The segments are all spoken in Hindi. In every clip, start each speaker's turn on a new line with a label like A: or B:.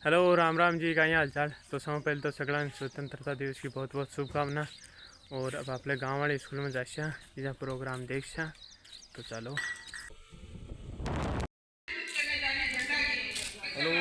A: हेलो राम राम जी, काय हाल चाल। तो सब पहले तो सगळ्यांना स्वतंत्रता दिवस की बहुत बहुत शुभकामना। और अब आपले गाँव वाले स्कूल में जाशा तिचा प्रोग्राम देखशा। तो चलो। हेलो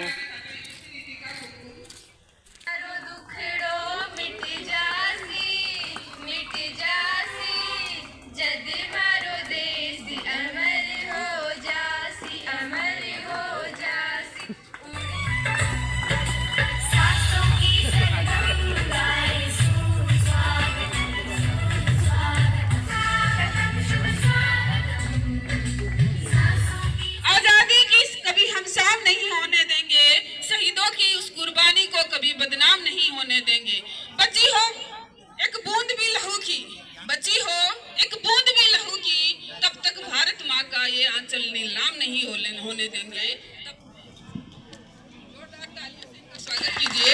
B: आजादी की कभी हम शाम नहीं होने देंगे, शहीदों की उस कुर्बानी को कभी बदनाम नहीं होने देंगे। बची हो एक बूंद भी लहू की, बची हो एक बूंद भी लहू की, तब तक भारत माँ का ये आंचल नीलाम नहीं होने देंगे। जोरदार तालियों से इनका स्वागत कीजिए।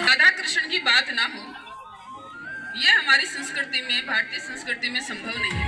B: राधा कृष्ण की बात ना हो, ये हमारी संस्कृति में, भारतीय संस्कृति में संभव नहीं है।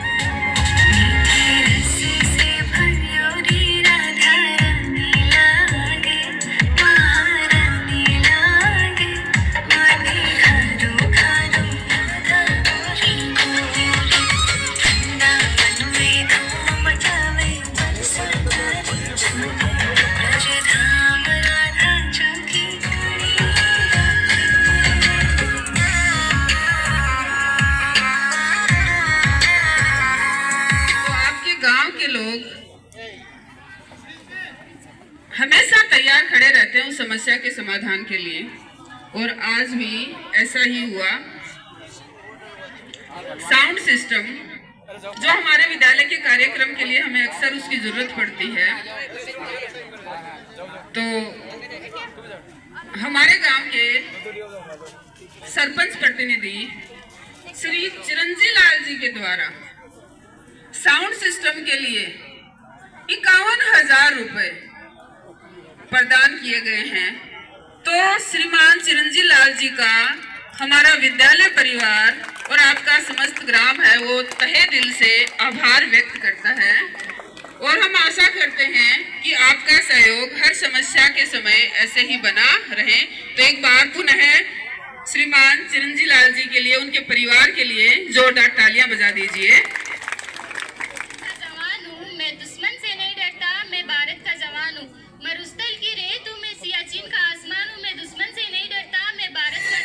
B: गांव के लोग हमेशा तैयार खड़े रहते हैं उस समस्या के समाधान के लिए, और आज भी ऐसा ही हुआ। साउंड सिस्टम जो हमारे विद्यालय के कार्यक्रम के लिए हमें अक्सर उसकी जरूरत पड़ती है, तो हमारे गांव के सरपंच प्रतिनिधि श्री चिरंजी लाल जी के द्वारा साउंड सिस्टम के लिए 51,000 रुपए प्रदान किए गए हैं। तो श्रीमान चिरंजी लाल जी का हमारा विद्यालय परिवार और आपका समस्त ग्राम है वो तहे दिल से आभार व्यक्त करता है, और हम आशा करते हैं कि आपका सहयोग हर समस्या के समय ऐसे ही बना रहे। तो एक बार पुनः श्रीमान चिरंजी लाल जी के लिए, उनके परिवार के लिए जोरदार तालियां बजा दीजिए।
C: भारत का जवान हूँ, मरुस्थल की रेत हूँ, मैं सियाचिन का आसमान हूँ, मैं दुश्मन से नहीं डरता, मैं भारत का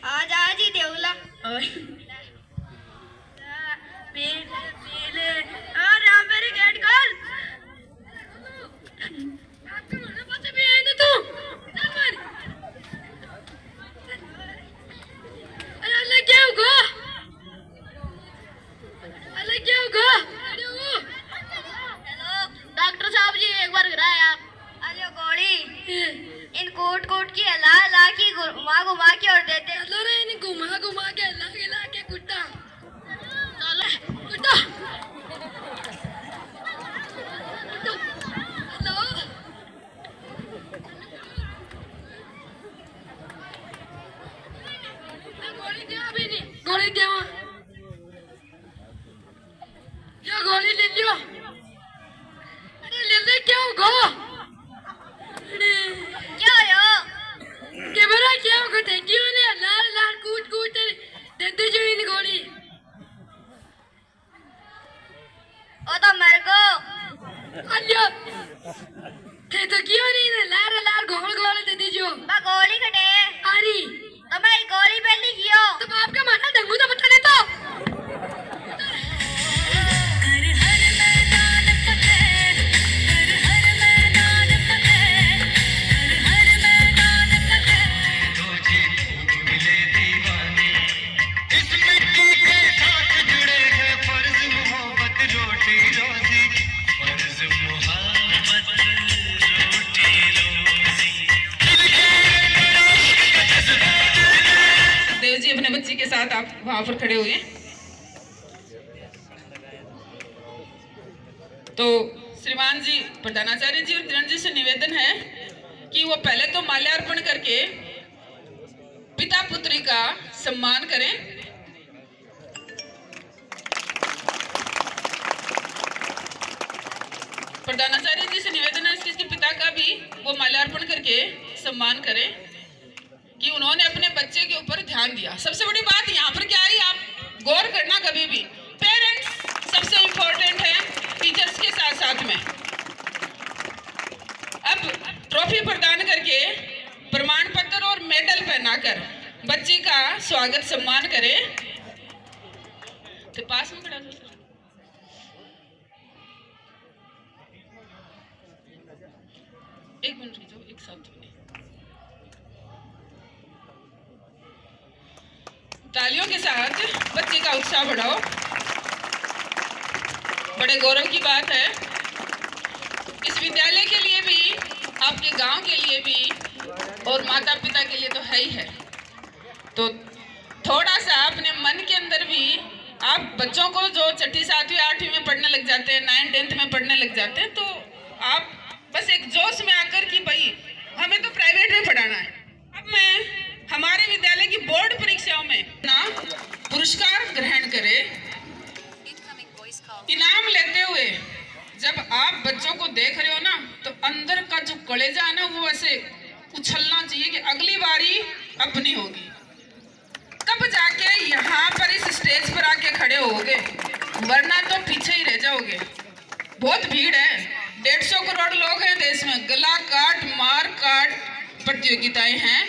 C: आज आज ही देवला और पीले और मेरी गेट कॉल आपका मतलब पता भी है ना तू अरे अलग क्या होगा हेलो डॉक्टर साहब जी एक बार गिराए आप अरे गोली इन कोट की हला की घुमा के और देते
D: इन्हें घुमा के हिला के
B: आप वहां पर खड़े हुए। तो श्रीमान जी प्रधानाचार्य जी और किरण जी से निवेदन है कि वो पहले तो माल्यार्पण करके पिता पुत्री का सम्मान करें। प्रधानाचार्य जी से निवेदन है इसके पिता का भी वो माल्यार्पण करके सम्मान करें कि उन्होंने अपने बच्चे के ऊपर ध्यान दिया। सबसे बड़ी बात यहाँ पर क्या है, आप गौर करना कभी भी, पेरेंट्स सबसे इम्पोर्टेंट है टीचर्स के साथ साथ में। अब ट्रॉफी प्रदान करके प्रमाण पत्र और मेडल पहनाकर बच्चे का स्वागत सम्मान करें। तो पास में खड़ा हो सर। एक मिनट रुक जाओ, एक साथ तालियों के साथ बच्चे का उत्साह बढ़ाओ। बड़े गौरव की बात है, इस विद्यालय के लिए भी, आपके गांव के लिए भी और माता पिता के लिए तो है ही है। तो थोड़ा सा अपने मन के अंदर भी, आप बच्चों को जो 6ठी 7वीं 8वीं में पढ़ने लग जाते हैं, 9th 10th में पढ़ने लग जाते हैं, तो आप बस एक जोश में आकर कि भाई हमें तो प्राइवेट में पढ़ाना है। अब मैं हमारे विद्यालय की बोर्ड परीक्षाओं में ना पुरस्कार ग्रहण करें, इनाम लेते हुए जब आप बच्चों को देख रहे हो ना, तो अंदर का जो कलेजा है ना, वो ऐसे उछलना चाहिए कि अगली बारी अपनी होगी। तब जाके यहाँ पर इस स्टेज पर आके खड़े होगे, वरना तो पीछे ही रह जाओगे। बहुत भीड़ है, 150 करोड़ लोग हैं देश में, गला काट मार काट प्रतियोगिताएं हैं,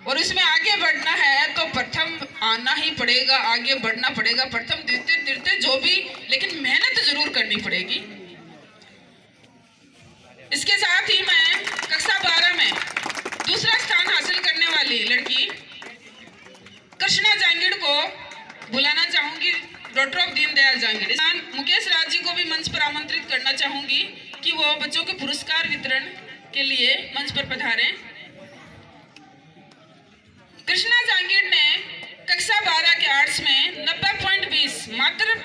B: और इसमें आगे बढ़ना है तो प्रथम आना ही पड़ेगा, आगे बढ़ना पड़ेगा, प्रथम द्वितीय तृतीय जो भी, लेकिन मेहनत जरूर करनी पड़ेगी। इसके साथ ही मैं कक्षा 12 में दूसरा स्थान हासिल करने वाली लड़की कृष्णा जांगिड़ को बुलाना चाहूंगी, डॉक्टर ऑफ दीनदयाल जांगिड़। मुकेश राज जी को भी मंच पर आमंत्रित करना चाहूंगी कि वो बच्चों के पुरस्कार वितरण के लिए मंच पर पधारें। कृष्णा जांगिड़ ने कक्षा 12 के आर्ट्स में 90.20, मात्र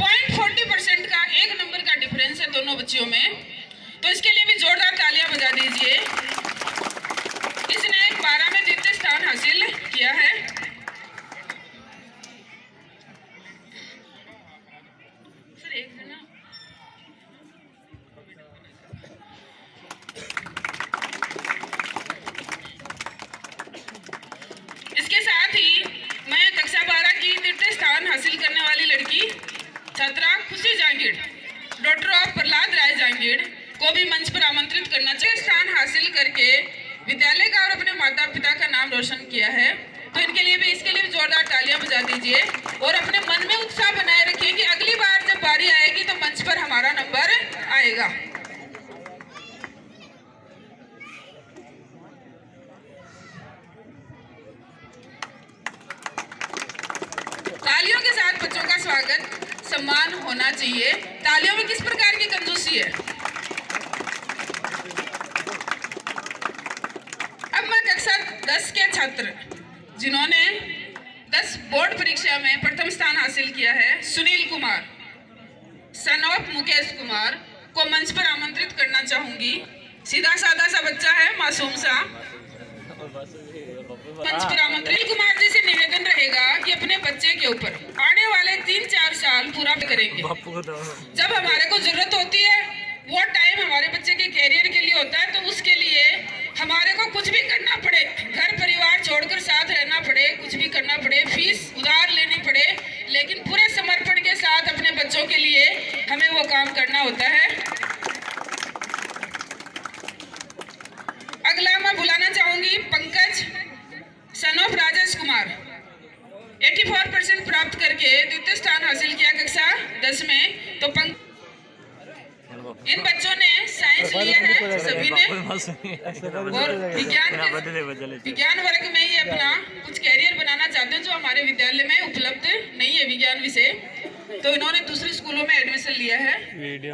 B: 0.40% का 1 नंबर का डिफरेंस है दोनों बच्चियों में, तो इसके लिए भी जोरदार तालियां बजा दीजिए। इसने 12 में द्वितीय स्थान हासिल किया है। सर एक है ना, इसके साथ ही मैं कक्षा 12 की तृतीय स्थान हासिल करने वाली लड़की छात्रा खुशी जांगिड़, डॉक्टर ऑफ प्रहलाद राय जांगिड़ को भी मंच पर आमंत्रित करना चाहिए। स्थान हासिल करके विद्यालय का और अपने माता पिता का नाम रोशन किया है, तो इनके लिए भी, इसके लिए भी जोरदार तालियां बजा दीजिए और अपने मन में उत्साह बनाए रखिए कि अगली बार जब बारी आएगी तो मंच पर हमारा नंबर आएगा। तालियों के साथ बच्चों का स्वागत सम्मान होना चाहिए। तालियों में किस प्रकार की कंजूसी है। अब मैं कक्षा 10 के छात्र जिन्होंने 10 बोर्ड परीक्षा में प्रथम स्थान हासिल किया है, सुनील कुमार सन ऑफ मुकेश कुमार को मंच पर आमंत्रित करना चाहूंगी। सीधा साधा सा बच्चा है, मासूम सा, मंच पर आमंत्रित। कुमार जी से निवेदन रहेगा कि अपने बच्चे के ऊपर आने वाले 3-4 साल पूरा करेंगे। जब हमारे को जरूरत होती है, वो टाइम हमारे बच्चे के कैरियर के लिए होता है, तो उसके लिए हमारे को कुछ भी करना पड़े, घर परिवार छोड़कर साथ रहना पड़े, कुछ भी करना पड़े, फीस उधार लेनी पड़े, लेकिन पूरे समर्पण के साथ अपने बच्चों के लिए हमें वो काम करना होता है। अगला मैं बुलाना चाहूंगी पंकज सन ऑफ राजेश कुमार, 84% प्राप्त करके द्वितीय स्थान हासिल किया कक्षा 10 में। तो इन बच्चों ने साइंस लिया है सभी ने, और विज्ञान वर्ग में ही अपना कुछ कैरियर बनाना चाहते हैं जो हमारे विद्यालय में उपलब्ध नहीं है विज्ञान विषय, तो इन्होंने दूसरे स्कूलों में एडमिशन लिया है।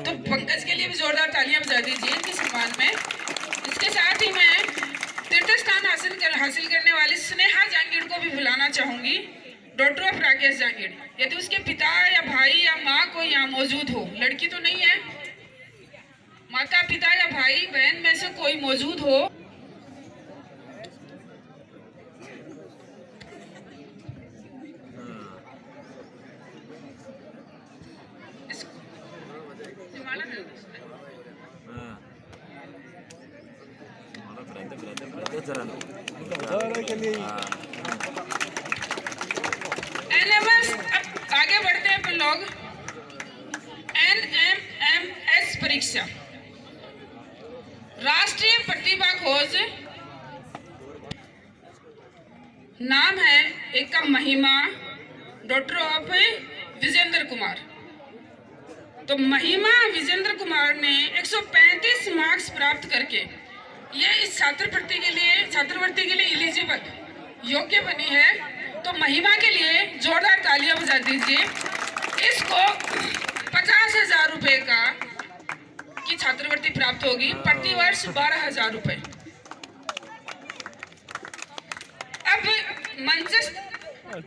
B: तो पंकज के लिए भी जोरदार तालियां बजा दीजिए इनके सम्मान में। इसके साथ ही मैं तृतीय स्थान हासिल करने वाली स्नेहा जांगिड़ को भी बुलाना चाहूंगी। डॉटर ऑफ राकेश जांगीड़, यदि उसके पिता या भाई या माँ कोई यहाँ मौजूद हो, लड़की तो नहीं है, माता पिता या भाई बहन में से कोई मौजूद हो, एनएमएस। अब आगे बढ़ते हैं अपन लोग। एनएमएमएस परीक्षा, राष्ट्रीय प्रतिभा खोज, नाम है एक का महिमा, डॉक्टर ऑफ विजेंद्र कुमार। तो महिमा विजेंद्र कुमार ने 135 मार्क्स प्राप्त करके ये इस छात्रवृत्ति के लिए एलिजिबल योग्य बनी है। तो महिमा के लिए जोरदार तालियां बजा दीजिए। इसको 50,000 रुपए की छात्रवृत्ति प्राप्त होगी, प्रति वर्ष 12,000 रुपए। अब मंचस्थ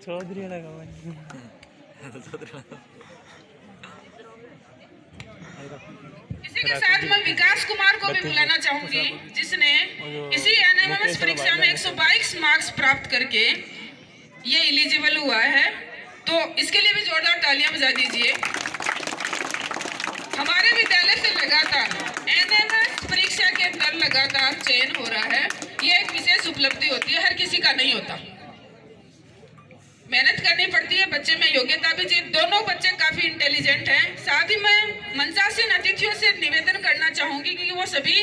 A: चौधरी लगा
B: इसी के साथ मैं विकास कुमार को भी बुलाना चाहूंगी, जिसने इसी एनएमएमएस परीक्षा में 122 मार्क्स प्राप्त करके ये एलिजिबल हुआ है। तो इसके लिए भी जोरदार तालियां बजा दीजिए। हमारे विद्यालय से लगातार एनएमएमएस परीक्षा के अंदर लगातार चयन हो रहा है। ये एक विशेष उपलब्धि होती है, हर किसी का नहीं होता। मेहनत करनी पड़ती है, बच्चे में योग्यता भी चाहिए। दोनों बच्चे काफी इंटेलिजेंट हैं। साथ ही मैं मंचासीन अतिथियों से निवेदन करना चाहूंगी कि वो सभी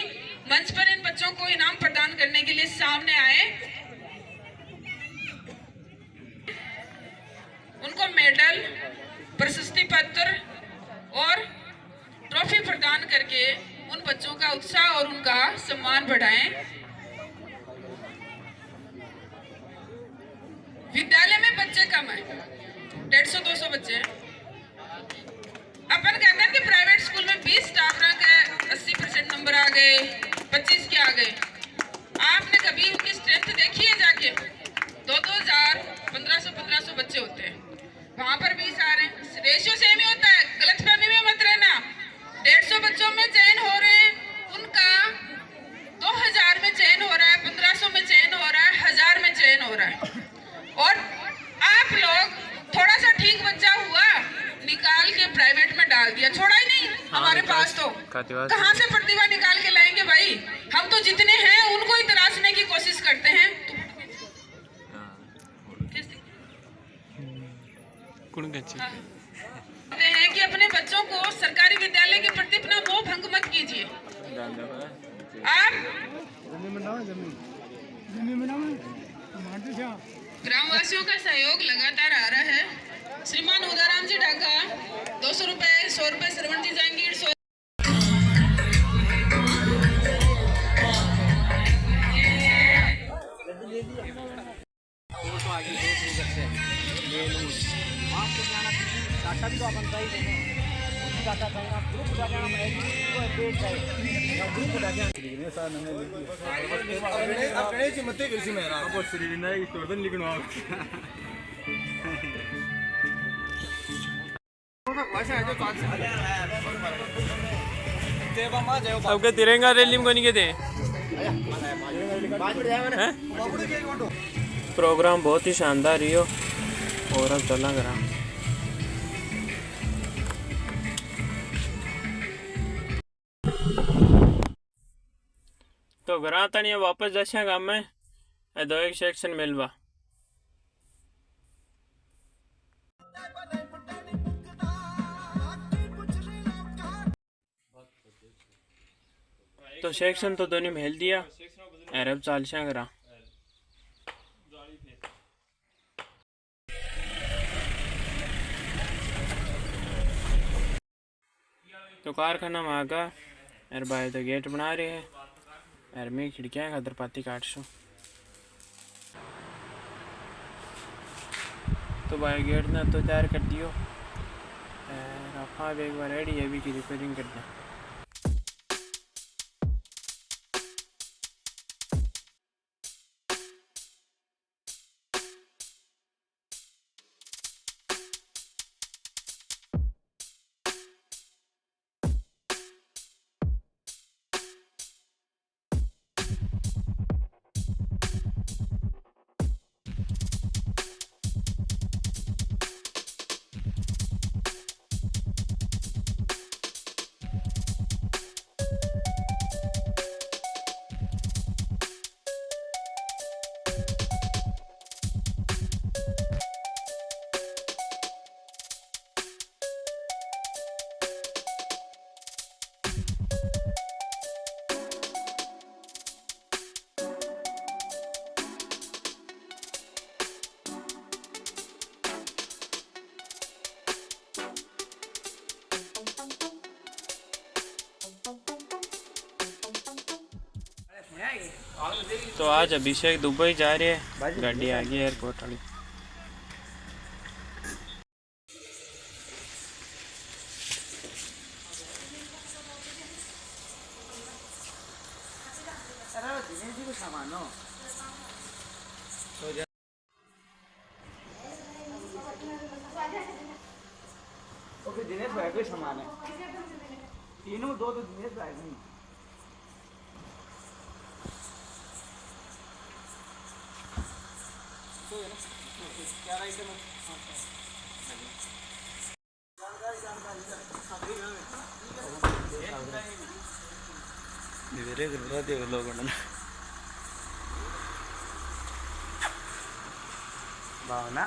B: मंच पर इन बच्चों को इनाम प्रदान करने के लिए सामने आए। उनको मेडल, प्रशस्ति पत्र और ट्रॉफी प्रदान करके उन बच्चों का उत्साह और उनका सम्मान बढ़ाएं। विद्यालय में बच्चे कम है, 150-200 बच्चे हैं। अपन कहते हैं कि प्राइवेट स्कूल में 20 स्टाफ रैंक है, 80% नंबर आ गए, 25 के आ गए। आपने कभी उनकी स्ट्रेंथ देखी है? जाके 2-2,000, 1,500 बच्चे होते हैं, वहां पर 20 आ रहे हैं। रेशियो सेम ही होता है, गलतफहमी में मत रहना। 150 बच्चों में चयन हो रहे हैं, उनका 2,000 में चयन हो रहा है, 1,500 में चयन हो रहा है, 1,000 में चयन हो रहा है। और आप लोग थोड़ा सा ठीक बच्चा हुआ, निकाल के प्राइवेट में डाल दिया, छोड़ा ही नहीं। हमारे पास तो कहाँ से प्रतिभा निकाल के लाएंगे भाई? हम तो जितने हैं उनको ही तराशने की कोशिश करते हैं। कहते हैं कि अपने बच्चों को सरकारी विद्यालय के प्रति अपना मोह भंग मत कीजिए। आप ग्रामवासियों का सहयोग लगातार आ रहा है। श्रीमान उदाराम जी ढाका 200 रुपए, 100 रुपए श्रवण जी जांगीर, 100
A: सबके तिरंगा रैली में कोनी के थे। प्रोग्राम बहुत ही शानदार रियो और अब चलना करा। तो घर तनी वापस जैसे गाँव में दो एक सेक्शन मिलवा। तो सेक्शन तो दोनों में हेल दिया, अरब चाल करा। तो कारखाना में आगा अरे भाई तो गेट बना रहे हैं, अरे मैं खिड़कियाँ खातर पाती काट सो। तो भाई गेट ने तो तैयार कर दियो, आप एक बार रेडी है भी की रिपेयरिंग करना। तो आज अभिषेक दुबई जा रहे हैं, गाड़ी आ गई एयरपोर्ट वाली।
D: ओके दिनेश भाई कोई सामान है तीनों दो तो दिनेश भाई नहीं क्या आइटम मेरे घर देख लोग भावना